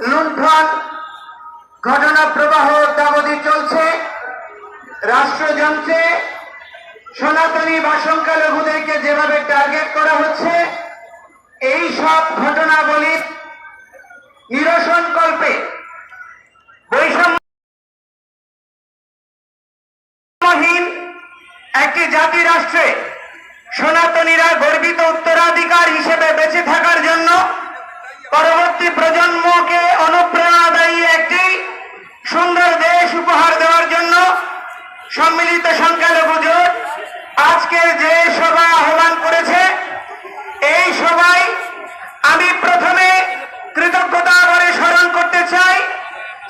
লুণ্ঠন ঘটনা প্রবাহ অদ্যাবধি চলছে। রাষ্ট্রযন্ত্রে সনাতনী বা সংখ্যালঘুদেরকে যেভাবে টার্গেট করা হচ্ছে, এই সব ঘটনাবলীর নিরসন কল্পে বৈষম্যহীন একটি জাতি রাষ্ট্রে সনাতনীরা গর্বিত উত্তরাধিকার হিসেবে বেঁচে থাকার জন্য পরবর্তী প্রজন্মকে অনুপ্রেরণাদায়ী একটি সুন্দর দেশ উপহার দেওয়ার জন্য সম্মিলিত সংখ্যালঘু জোট আজকের যে সভা আহ্বান করেছে, এই সভায় আমি প্রথমে কৃতজ্ঞতা ভরে স্মরণ করতে চাই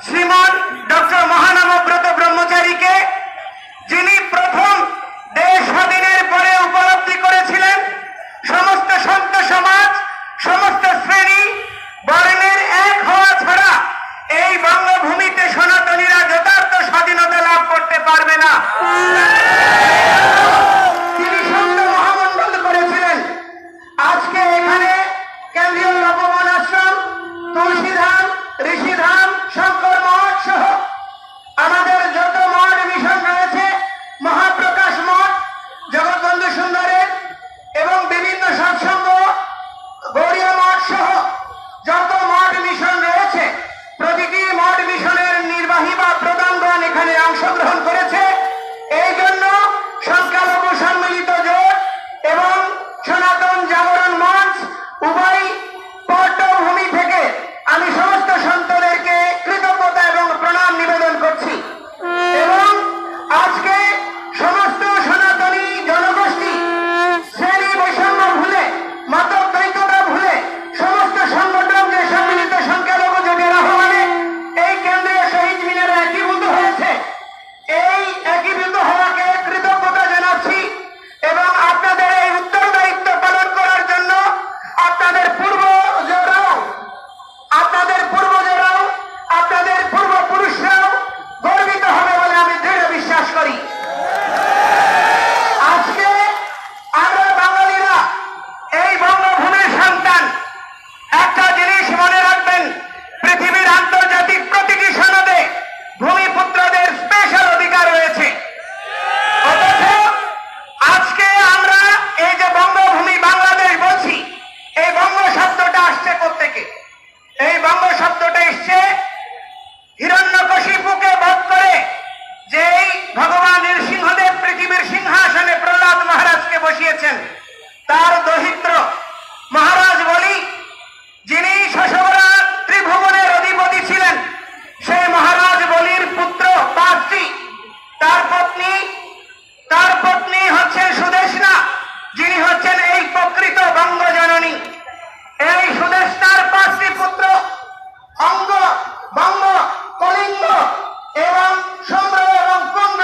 শ্রীমান ডক্টর মহানবব্রত ব্রহ্মচারীকে, যিনি প্রথম দেশ স্বাধীনের পরে উপলব্ধি করেছিলেন সমস্ত সন্ত সমাজ, সমস্ত শ্রেণী বর্ণের এক হওয়া ছাড়া এই বঙ্গভূমিতে সনাতনীরা যথার্থ স্বাধীনতা লাভ করতে পারবে না। তিনি সন্ত মহামণ্ডল করেছিলেন। আজকে এখানে কেন্দ্রীয় নববন আশ্রম, তুলসীধাম, ঋষিধাম, শঙ্কর মঠ সহ আমাদের যত মঠ মিশন রয়েছে, মহাপ্রকাশ মঠ, জগৎবন্ধু সুন্দরের এবং বিভিন্ন সৎসঙ্গ, গৌরীয় মঠ সহ যত মঠ মিশন রয়েছে, প্রতিটি মঠ মিশনের নির্বাহী বা প্রধানগণ এখানে অংশগ্রহণ করেছে। এই জন্য সংখ্যালঘু সম্মিলিত জোট এবং সনাতন জাগরণ মঞ্চ উভয় পটভূমি থেকে আমি সমস্ত সন্তদেরকে কৃতজ্ঞতা এবং প্রণাম নিবেদন করছি। এবং আজকে সমস্ত সনাতনী জনগোষ্ঠী শ্রেণী বৈষম্য ভুলে, মতদ্বৈততা ভুলে সমস্ত সংগঠন যে সম্মিলিত সংখ্যালঘু জোটের আহ্বানে এই কেন্দ্রীয় শহীদ মিনারে একীভূত হয়েছে, এই একীভূত হওয়াকে কৃতজ্ঞতা জানাচ্ছি। এবং আপনাদের এই উত্তরদায়িত্ব পালন করার জন্য আপনাদের পূর্বজরাও, আপনাদের পূর্বপুরুষরাও গর্বিত হবে বলে আমি দৃঢ় বিশ্বাস করি। আজকে আমরা বাঙালিরা এই বঙ্গভূমির সন্তান। একটা জিনিস মনে রাখবেন, পৃথিবীর আন্তর্জাতিক প্রতিটি সনদে ভূমিপুত্রদের স্পেশাল অধিকার রয়েছে। অথচ আজকে আমরা এই যে বঙ্গভূমি বাংলাদেশ বলছি, এই বঙ্গ শব্দটা আসছে কোত্থেকে? এই বঙ্গ শব্দটা এসছে হিরণ্যকশিপুকে বধ করে যেই ভগবান নৃসিংহদেব পৃথিবীর সিংহাসনে প্রহ্লাদ মহারাজকে বসিয়েছেন, তার দহিত্র মহারাজ বলি, যিনি শশবরা ত্রিভুবনের অধিপতি ছিলেন, সেই মহারাজ বলির পুত্র পাঁচটি। তার পত্নী হচ্ছেন সুদেশনা, যিনি হচ্ছেন এই প্রকৃত বঙ্গজননী। এই সুদেশনার পাঁচটি পুত্র অঙ্গ, বঙ্গ, কলিঙ্গ এবং সম্র এবং পুণ্ড,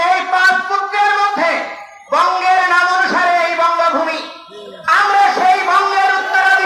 এই পাঁচ পুত্রের মধ্যে বঙ্গের নাম অনুসারে এই বঙ্গভূমি। আমরা সেই বঙ্গের উত্তরাধিকারী।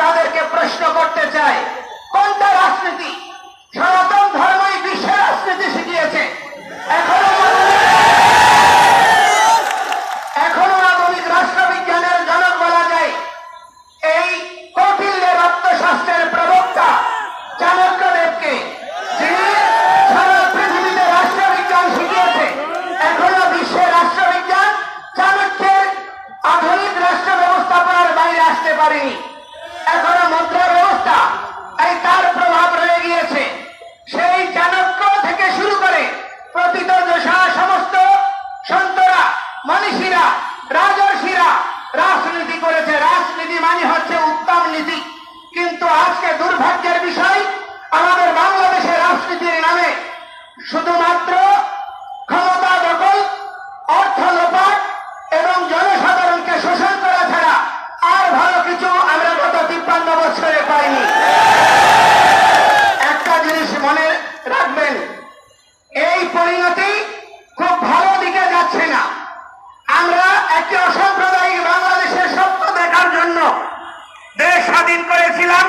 তাদেরকে প্রশ্ন করতে চাই, কোনটা রাজনীতি? সনাতন ধর্মই বিশ্বের রাজনীতি শিখিয়েছে। এখনো আধুনিক রাষ্ট্রবিজ্ঞানের জনক বলা যায় এই কৌটিল্যের অর্থশাস্ত্রের প্রবক্তা চাণক্যদেবকে, যিনি সারা পৃথিবীতে রাষ্ট্রবিজ্ঞান শিখিয়েছে। এখনো বিশ্বের রাষ্ট্রবিজ্ঞান চাণক্যের আধুনিক রাষ্ট্র ব্যবস্থাপনার বাইরে আসতে পারেনি। এখনো মুদ্রা ব্যবস্থা এই তার প্রভাব রয়ে গিয়েছে। সেই চাণক্য থেকে শুরু করে প্রতীত দশা সমস্ত সন্তরা, মনীষীরা, রাজর্ষিরা রাজনীতি করেছে। রাজনীতি মানে হচ্ছে উত্তম নীতি। কিন্তু আজকে দুর্ভাগ্যের বিষয়, আমাদের বাংলাদেশের রাজনীতির নামে শুধুমাত্র ক্ষমতা দখল, অর্থ লোপাট এবং জনসাধারণকে শোষণ করা ছাড়া আর ভালো কিছু আমরা গত 53 বছরে পাইনি। একটা জিনিস মনে রাখবেন, এই পরিণতি খুব ভালো দিকে যাচ্ছে না। আমরা একটি অসাম্প্রদায়িক বাংলাদেশের স্বপ্ন দেখার জন্য দেশ স্বাধীন করেছিলাম।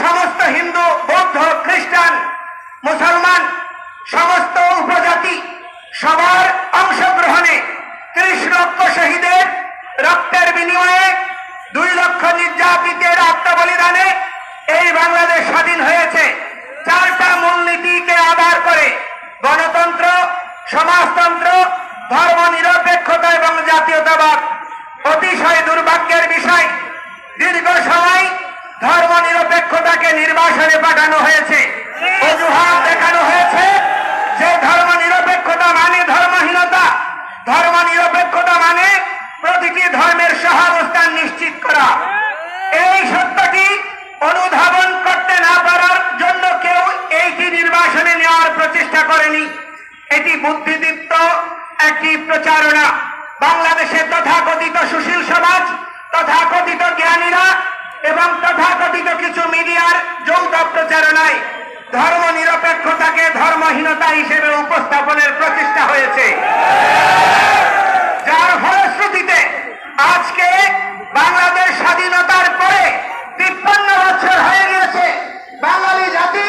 সমস্ত হিন্দু, বৌদ্ধ, খ্রিস্টান, মুসলমান, সমস্ত উপজাতি সবার অংশগ্রহণে 30 লক্ষ শহীদের রক্তের বিনিময়ে 2 লক্ষ নির্যাতিতের আত্মবলিদানে এই বাংলাদেশ স্বাধীন হয়েছে। 4টা মূলনীতিকে আধার করে গণতন্ত্র, সমাজতন্ত্র, ধর্ম নিরপেক্ষতা এবং জাতীয়তাবাদ। অতিশয় দুর্ভাগ্যের বিষয়, দীর্ঘ সময় ধর্ম নিরপেক্ষতাকে নির্বাসনে পাঠানো হয়েছে। অজুহাত দেখানো হয়েছে যে ধর্ম নিরপেক্ষতা মানে ধর্মহীনতা, ধর্ম নিরপেক্ষতা মানে প্রতিটি ধর্মের সহাবস্থান নিশ্চিত করা। এই সত্যটি অনুধাবন করতে না পারার জন্য কেউ এইটি নির্বাসনে নেওয়ার প্রচেষ্টা করেনি। এটি বুদ্ধিদীপ্ত একটি প্রচারণা। বাংলাদেশের তথাকথিত সুশীল সমাজ, তথাকথিত জ্ঞানীরা এবং তথাকথিত কিছু মিডিয়ার যৌথ প্রচারণায় ধর্ম নিরপেক্ষতাকে ধর্মহীনতা হিসেবে উপস্থাপনের প্রচেষ্টা হয়েছে, যার ফলশ্রুতিতে আজকে বাংলাদেশ স্বাধীনতার পরে 53 বছর হয়ে গিয়েছে, বাঙালি জাতি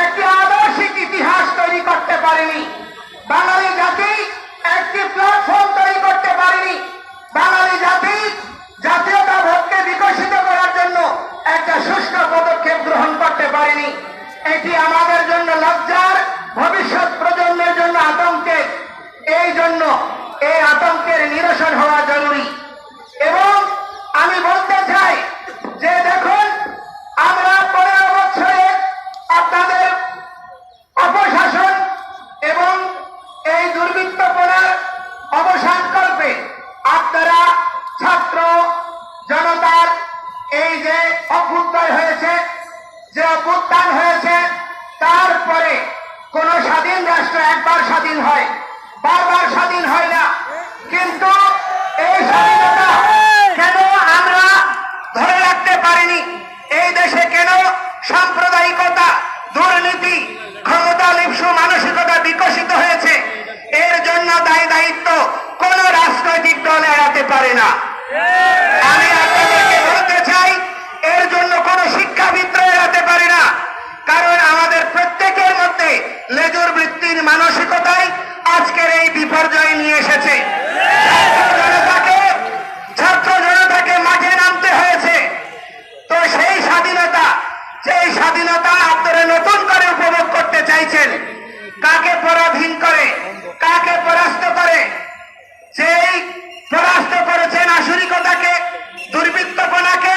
একটি আদর্শিক ইতিহাস তৈরি করতে পারেনি। বাঙালি জাতি একটি প্ল্যাটফর্ম তৈরি করতে পারেনি। বাঙালি জাতি জাতীয়তাবোধকে বিকশিত করার জন্য একটা সুষ্ঠু পদক্ষেপ গ্রহণ করতে পারেনি। এটি আমাদের জন্য লজ্জার, ভবিষ্যৎ প্রজন্মের জন্য আতঙ্কের। এই জন্য এই আতঙ্কের নিরসন হওয়া জরুরি। এবং আমি বলতে চাই যে দেখুন, আমরা 15 বছরে আপনাদের অপশাসন এবং এই দুর্বৃত্তপনার অবসান কল্পে আপনারা ছাত্র জনতার এই যে অভ্যুদয় হয়েছে, যে অভ্যুত্থান হয়েছে, তারপরে কোন স্বাধীন রাষ্ট্র একবার স্বাধীন হয়, বারবার স্বাধীন হয় না। কিন্তু এই স্বাধীনতা কেন আমরা ধরে রাখতে পারিনি? এই দেশে কেন সাম্প্রদায়িকতা, দুর্নীতি, ক্ষমতা লিপ্সু মানসিকতা বিকশিত হয়েছে? এর জন্য দায়িত্ব কোন রাজনৈতিক দল এড়াতে পারে না। আমি আপনাদেরকে বলতে চাই, এর জন্য কোন শিক্ষাবিদ এড়াতে পারে না। কারণ আমাদের প্রত্যেকের মধ্যে লেজুর বৃত্তির মানসিকতাই আজকের এই বিপর্যয় নিয়ে এসেছে। ছাত্র জনতাকে মাঠে নামতে হয়েছে। তো সেই স্বাধীনতা আপনারা নতুন করে উপভোগ করতে চাইছেন। কাকে পরাধীন করে, কাকে পরাস্ত করে? যেই পরাস্ত করেছেন আসরিকতাকে, দুর্বৃত্তপনাকে,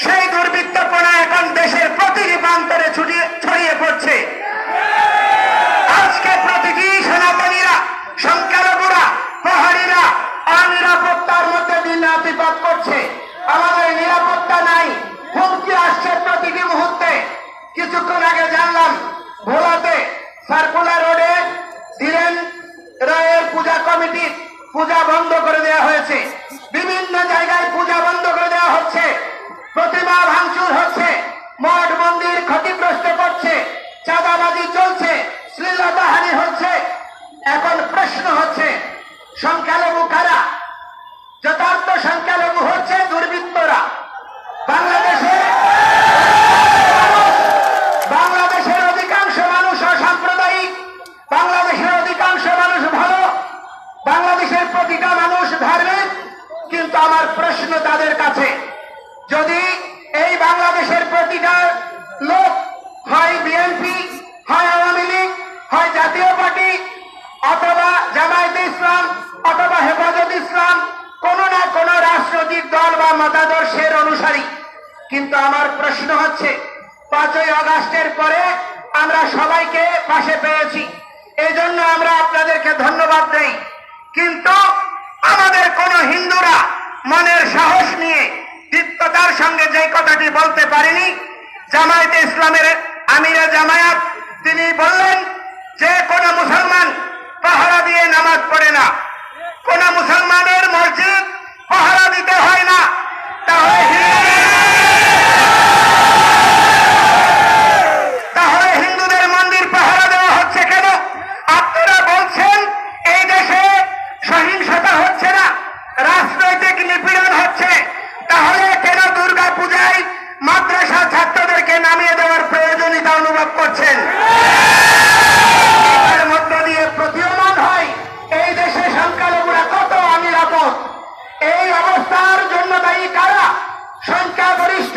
সেই দুর্বৃত্তপনা এখন দেশের প্রতিটি প্রান্তরে ছড়িয়ে পড়ছে। আজকে প্রতিটি সেনাবাহিনীরা, সংখ্যালঘুরা, প্রহরীরা অনিরাপত্তার মধ্যে দিন রাতিপাত করছে। আমাদের নিরাপত্তা নাই, হুমকি আসছে প্রতিটি মুহূর্তে। কিছুক্ষণ আগে জানলাম ভোলাতে সার্কুলার রোডে ধীরেন রায়ের পূজা কমিটির পূজা বন্ধ করে দেওয়া হয়েছে। বিভিন্ন জায়গায় পূজা বন্ধ করে দেওয়া হচ্ছে, প্রতিমা ভাঙচুর হচ্ছে, মঠ মন্দির ক্ষতিগ্রস্ত করছে, চাঁদাবাজি চলছে, শ্লীলতাহানি হচ্ছে। এখন প্রশ্ন হচ্ছে, সংখ্যালঘু কারা? যথার্থ সংখ্যালঘু হচ্ছে দুর্বৃত্তরা। বাংলাদেশে প্রশ্ন তাদের কাছে, যদি এই বাংলাদেশের প্রতিটা লোক হয় বিএনপি, হয় আওয়ামী লীগ, হয় জাতীয় পার্টি, অথবা জামায়াতে ইসলাম, অথবা হেফাজত ইসলাম, কোন না কোন রাজনৈতিক দল বা মতাদর্শের অনুসারী, কিন্তু আমার প্রশ্ন হচ্ছে 5ই আগস্টের পরে আমরা সবাইকে পাশে পেয়েছি, এজন্য আমরা আপনাদেরকে ধন্যবাদ দেই। কিন্তু আমাদের কোন হিন্দুরা মনের সাহস নিয়ে দৃঢ়তার সঙ্গে যে কথাটি বলতে পারেনি, জামায়াতে ইসলামের আমিরে জামায়াত তিনি বললেন যে কোন মুসলমান পাহারা দিয়ে নামাজ পড়ে না, কোন মুসলমানের মসজিদ পাহারা দিতে হয় না। তাহলে হিন্দুদের মন্দির পাহারা দেওয়া হচ্ছে কেন? আপনারা বলছেন এই দেশে সহিংসতা হচ্ছে না, রাজনৈতিক নিপীড়ন হচ্ছে, তাহলে কেন দুর্গা পূজায় মাদ্রাসা ছাত্রদেরকে নামিয়ে দেওয়ার প্রয়োজনীয়তা অনুভব করছেন? এর মধ্য দিয়ে প্রতীয়মান হয় এই দেশে সংখ্যালঘুরা কত অনিরাপদ। এই অবস্থার জন্য দায়ী কারা? সংখ্যাগরিষ্ঠ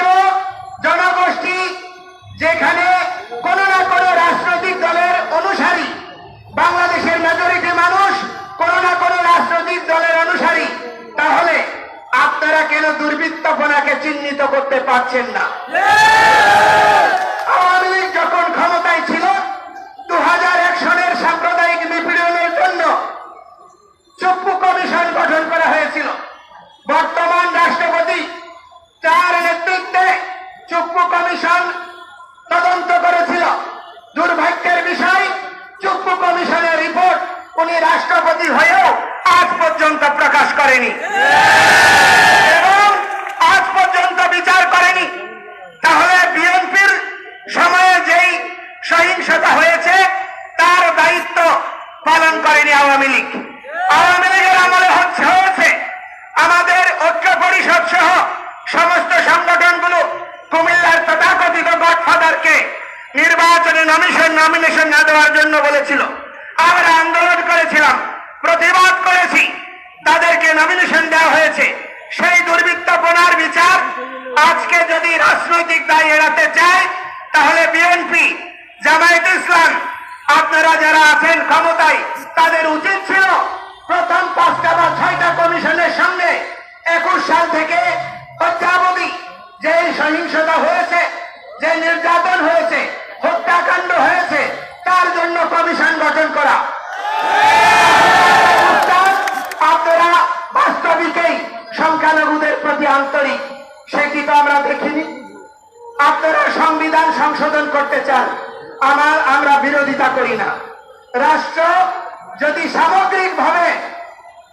জনগোষ্ঠী, যেখানে কোন না কোন রাজনৈতিক দলের অনুসারী। বাংলাদেশের মেজরিটি মানুষ কোন না কোন রাজনৈতিক দলের অনুসারী। তাহলে আপনারা কেন দুর্বৃত্তপনাকে চিহ্নিত করতে পারছেন না? আওয়ামী লীগ যখন ক্ষমতায় ছিল 2001 সনের সাম্প্রদায়িক নিপীড়নের জন্য চুপ্পু কমিশন গঠন করা হয়েছিল। বর্তমান রাষ্ট্রপতি তার নেতৃত্বে চুপ্পু কমিশন তদন্ত করেছিল। দুর্ভাগ্যের বিষয়, চুপ্পু কমিশনের রিপোর্ট উনি রাষ্ট্রপতি হয়েও আজ পর্যন্ত প্রকাশ করেনি এবং আজ পর্যন্ত বিচার করেনি। তাহলে বিএনপির সময়ে যেই সহিংসতা হয়েছে তার দায়িত্ব পালন করেনি আওয়ামী লীগ। আওয়ামী লীগের আমলে হয়েছে আমাদের ঐক্য পরিষদ সহ সমস্ত সংগঠনগুলো কুমিল্লার তথাকথিত গডফাদারকে নির্বাচনে নমিনেশন না দেওয়ার জন্য বলেছিল। আমরা আন্দোলন করেছিলাম, প্রতিবাদ করেছি, তাদেরকে নমিনেশন দেওয়া হয়েছে। সেই দুর্বৃত্তপনার বিচার আজকে যদি রাজনৈতিক দায় এড়াতে চায়, তাহলে বিএনপি, জামায়াতে ইসলাম, আপনারা যারা আছেন ক্ষমতায়, তাদের উচিত ছিল প্রথম 5টা বা 6টা কমিশনের সঙ্গে 21 সাল থেকে অদ্যাবধি যে সহিংসতা হয়েছে, যে নির্যাতন হয়েছে, হত্যাকাণ্ড হয়েছে, তার জন্য কমিশন গঠন করা। আপনারা বাস্তবিকই সংখ্যালঘুদের প্রতি আন্তরিক, সেটি তো আমরা দেখিনি। আপনারা সংবিধান সংশোধন করতে চান, আমরা বিরোধিতা করি না। রাষ্ট্র যদি সামগ্রিকভাবে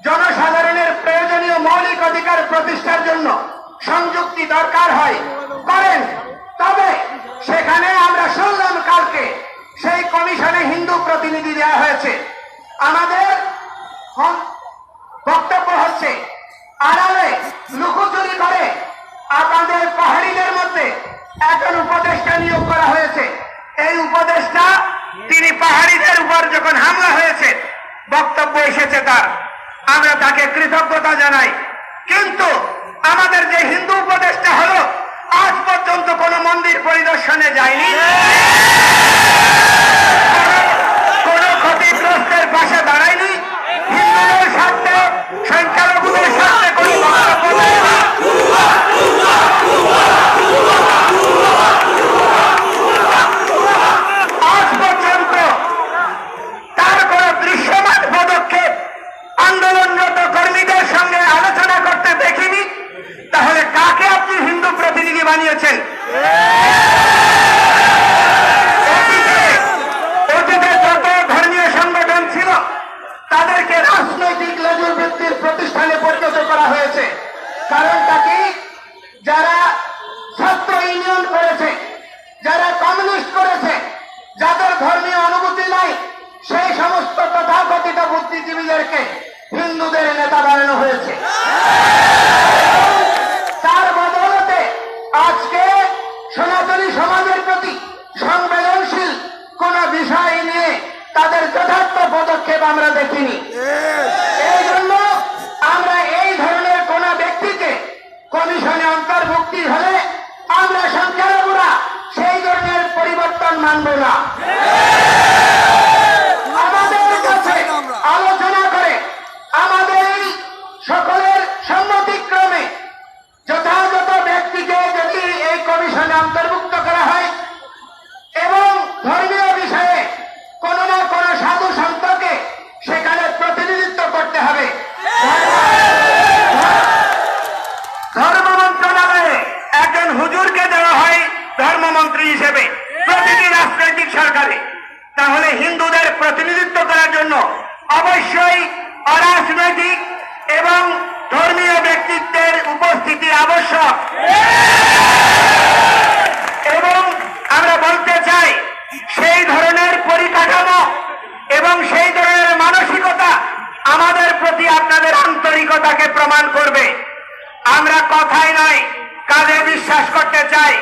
জনসাধারণের প্রয়োজনীয় মৌলিক অধিকার প্রতিষ্ঠার জন্য সংযুক্তি দরকার হয় করেন, তবে সেখানে আমরা শুনলাম কালকে সেই কমিশনে হিন্দু প্রতিনিধি দেওয়া হয়েছে। আমাদের বক্তব্য হচ্ছে আড়ালে লুকোচুরি করে আপনাদের পাহাড়িদের মধ্যে একজন উপদেষ্টা নিয়োগ করা হয়েছে। এই উপদেষ্টা তিনি পাহাড়িদের উপর যখন হামলা হয়েছে বক্তব্য এসেছে তার, আমরা তাকে কৃতজ্ঞতা জানাই। কিন্তু আমাদের যে হিন্দু উপদেষ্টা হলো আজ পর্যন্ত কোন মন্দির পরিদর্শনে যায়নি, কোন ক্ষতিগ্রস্তের পাশে দাঁড়ায়নি, হিন্দুদের স্বার্থে, সংখ্যালঘুদের স্বার্থে কোন বক্তব্য দেয় না। আজ পর্যন্ত তার কোন দৃশ্যমান পদক্ষেপ আন্দোলনরত কর্মীদের সঙ্গে আলোচনা করতে দেখিনি। তাহলে কাকে আপনি হিন্দু প্রতিনিধি বানিয়েছেন? অতীতে যত ধর্মীয় সংগঠন ছিল তাদেরকে রাজনৈতিক লেজুর বৃত্তির প্রতিষ্ঠানে পরিণত করা হয়েছে। কারণটা কি? যারা ছাত্র ইউনিয়ন করেছে, যারা কমিউনিস্ট করেছে, যাদের ধর্মীয় অনুভূতি নাই, সেই সমস্ত তথাকথিত বুদ্ধিজীবীদেরকে হিন্দুদের নেতা বানানো হয়েছে। তার বদৌলতে আজকে সনাতনী সমাজের প্রতি সংবেদনশীল কোন বিষয় নিয়ে তাদের যথার্থ পদক্ষেপ আমরা দেখিনি। এই জন্য আমরা এই ধরনের কোন ব্যক্তিকে এবং আমরা বলতে চাই সেই ধরনের পরিকাঠামো এবং সেই ধরনের মানসিকতা আমাদের প্রতি আপনাদের আন্তরিকতাকে প্রমাণ করবে। আমরা কথাই নয় কাজে বিশ্বাস করতে চাই।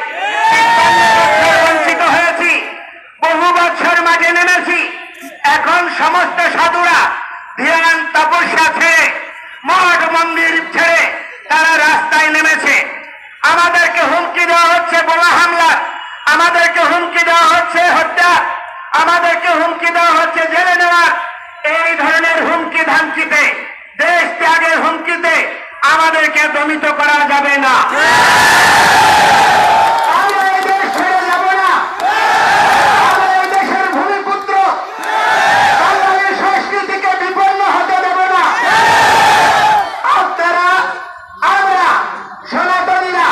৫৩ বছর বঞ্চিত হয়েছি, বহু বছর মাঠে নেমেছি, এখন সমস্ত সাধুরা ধ্যান তপস্যা ছেড়ে মঠ মন্দির ছেড়ে তারা রাস্তায় নেমেছে। আমাদেরকে হুমকি দেওয়া হচ্ছে বোমা হামলা, আমাদেরকে হুমকি দেওয়া হচ্ছে হত্যা, আমাদেরকে হুমকি দেওয়া হচ্ছে জেলে নেওয়ার। এই ধরনের হুমকি ধামকিতে, দেশ ত্যাগের হুমকিতে আমাদেরকে দমিত করা যাবে না। আমরা এই দেশ ছেড়ে যাব না। আমরা এই দেশের ভূমিপুত্র, বাঙালির সংস্কৃতিকে বিপন্ন হতে দেব না। আপনারা, আমরা সনাতনীরা,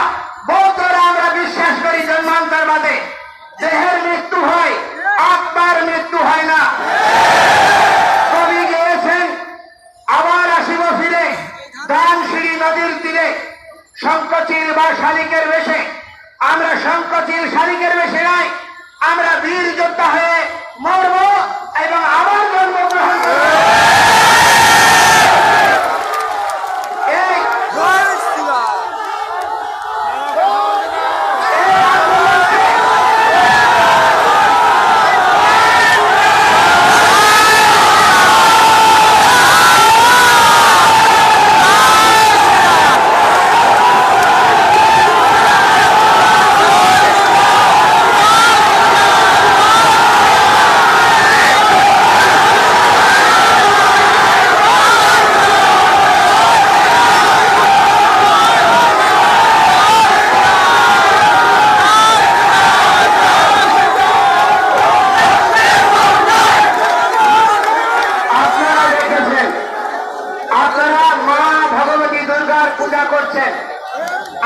বৌদ্ধরা আমরা বিশ্বাস করি জন্মান্তর বাদে। দেহের মৃত্যু হয়, আত্মার মৃত্যু হয় না। কবি গিয়েছেন আবার আসিব ফিরে দানশিরি নদীর তীরে, শঙ্খচিল বা শালিকের বেশে। আমরা শঙ্খচিল শালিকের বেশে নাই, আমরা বীর যোদ্ধা হয়ে মরব এবং আবার জন্মগ্রহণ করব। এই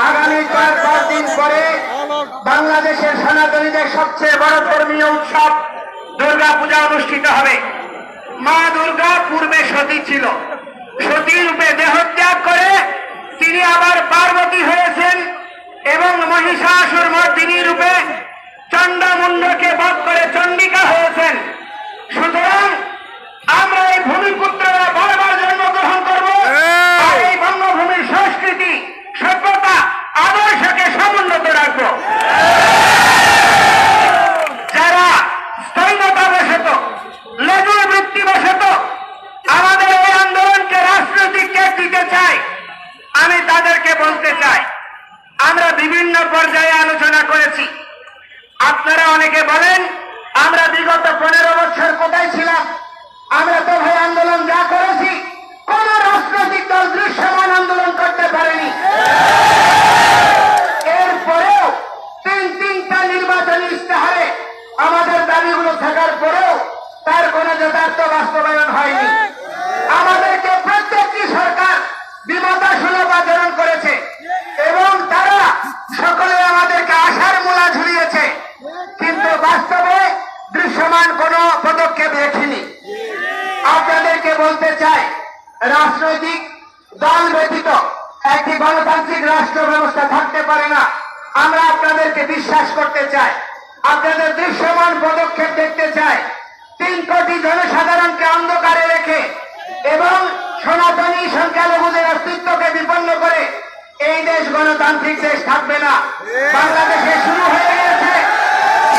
আগামী ৪-৫ দিন পরে বাংলাদেশের সনাতনীদের সবচেয়ে বড় ধর্মীয় উৎসব দুর্গা পূজা অনুষ্ঠিত হবে। মা দুর্গা পূর্বে সতী ছিল, সতী রূপে দেহত্যাগ করে তিনি আবার পার্বতী হয়েছেন এবং মহিষাসুর মর্দিনী রূপে চণ্ডমুণ্ডকে বধ করে চণ্ডিকা হয়েছেন। সুতরাং আমরা এই ভূমিপুত্ররা বারবার জন্মগ্রহণ করব আর এই বঙ্গভূমির সংস্কৃতি, সভ্যতা, আদর্শকে সমুন্নত রাখব। যারা স্থৈর্যতাবশত, লেজুর বৃত্তিবশত আমাদের এই আন্দোলনকে রাজনৈতিক কেক দিতে চায়, আমি তাদেরকে বলতে চাই, আমরা বিভিন্ন পর্যায়ে আলোচনা করেছি। আপনারা অনেকে বলেন আমরা বিগত 15 বছর কোথায় ছিলাম? আমরা তো ভাই আন্দোলন যা করেছি কোন রাজনৈতিক দল দৃশ্যমান আন্দোলন করতে পারেনি। এরপরেও তিনটা নির্বাচনী ইশতেহারে আমাদের দাবিগুলো থাকার পরেও তার কোন যথার্থ বাস্তবায়ন হয়নি। আমাদেরকে প্রত্যেকটি সরকার বিমাতা সুলভ আচরণ করেছে এবং তারা সকলে আমাদেরকে আশার মূলা ঝুলিয়েছে, কিন্তু বাস্তবে দৃশ্যমান কোন পদক্ষেপ দেখিনি। আপনাদেরকে বলতে চাই, রাজনৈতিক দল ব্যতীত একটি গণতান্ত্রিক রাষ্ট্র ব্যবস্থা থাকতে পারে না। আমরা আপনাদেরকে বিশ্বাস করতে চাই, আপনাদের দৃশ্যমান পদক্ষেপ দেখতে চাই। 3 কোটি জনসাধারণকে অন্ধকারে রেখে এবং সনাতনী সংখ্যালঘুদের অস্তিত্বকে বিপন্ন করে এই দেশ গণতান্ত্রিক দেশ থাকবে না। বাংলাদেশে শুরু হয়ে গেছে,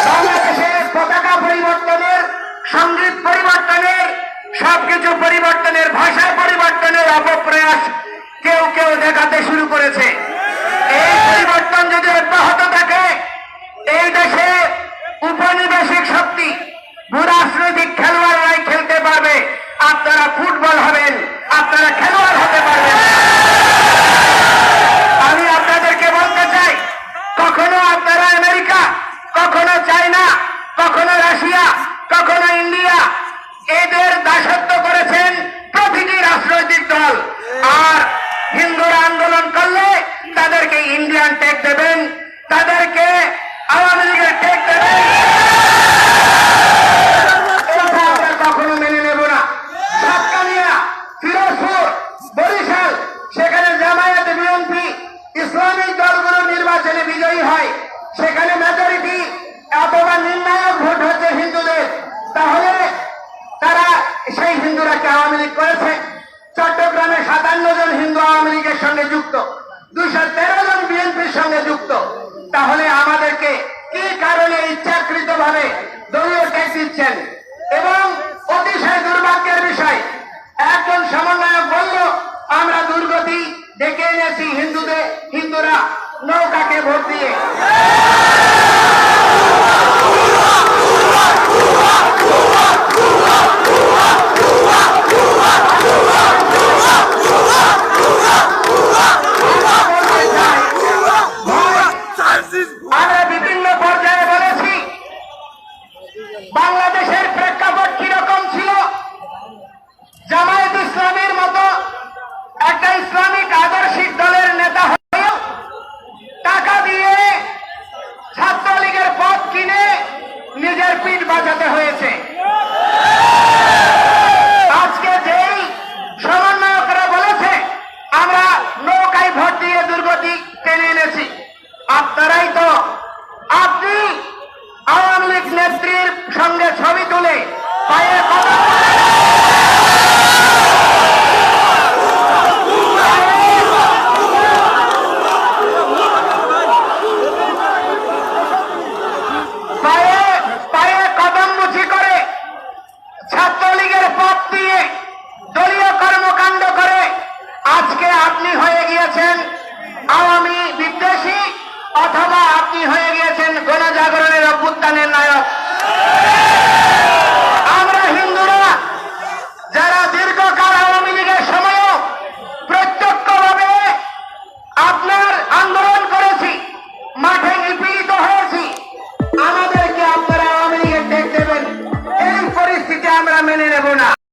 বাংলাদেশের পতাকা পরিবর্তনের, সংগীত পরিবর্তনের, সবকিছু পরিবর্তনের, ভাষা পরিবর্তনের অপপ্রয়াস কেউ কেউ দেখাতে শুরু করেছে। এই পরিবর্তন যদি অব্যাহত থাকে এই দেশে উপনিবেশিক শক্তি, ভূরাজনৈতিক খেলোয়াড়রাই খেলতে পারবে। আপনারা ফুটবল হবেন, আপনারা খেলোয়াড় হতে পারবেন। আমি আপনাদেরকে বলতে চাই, কখনো আপনারা আমেরিকা, কখনো চায়না, কখনো রাশিয়া, কখনো ইন্ডিয়া, এদের দাসত্ব করেছেন প্রতিটি রাজনৈতিক দল। আর হিন্দুরা আন্দোলন করলে তাদেরকে ইন্ডিয়ান টেক দেবেন, তাদেরকে আওয়ামী লীগের টেক দেবেন। এটা আমরা কখনো মেনে নেব না। সবখানে আওয়ামী লীগ করেছে, চট্টগ্রামে 57 জন হিন্দু আওয়ামী লীগের সঙ্গে যুক্ত, 213 জন বিএনপির সঙ্গে যুক্ত। তাহলে আমাদেরকে কি কারণে ইচ্ছাকৃত ভাবে দলীয় ট্যাগ দিচ্ছেন? এবং অতিশয় দুর্ভাগ্যের বিষয়, একজন সমন্বয়ক বলল আমরা দুর্গতি ডেকে এনেছি হিন্দুরা নৌকাকে ভোট দিয়ে।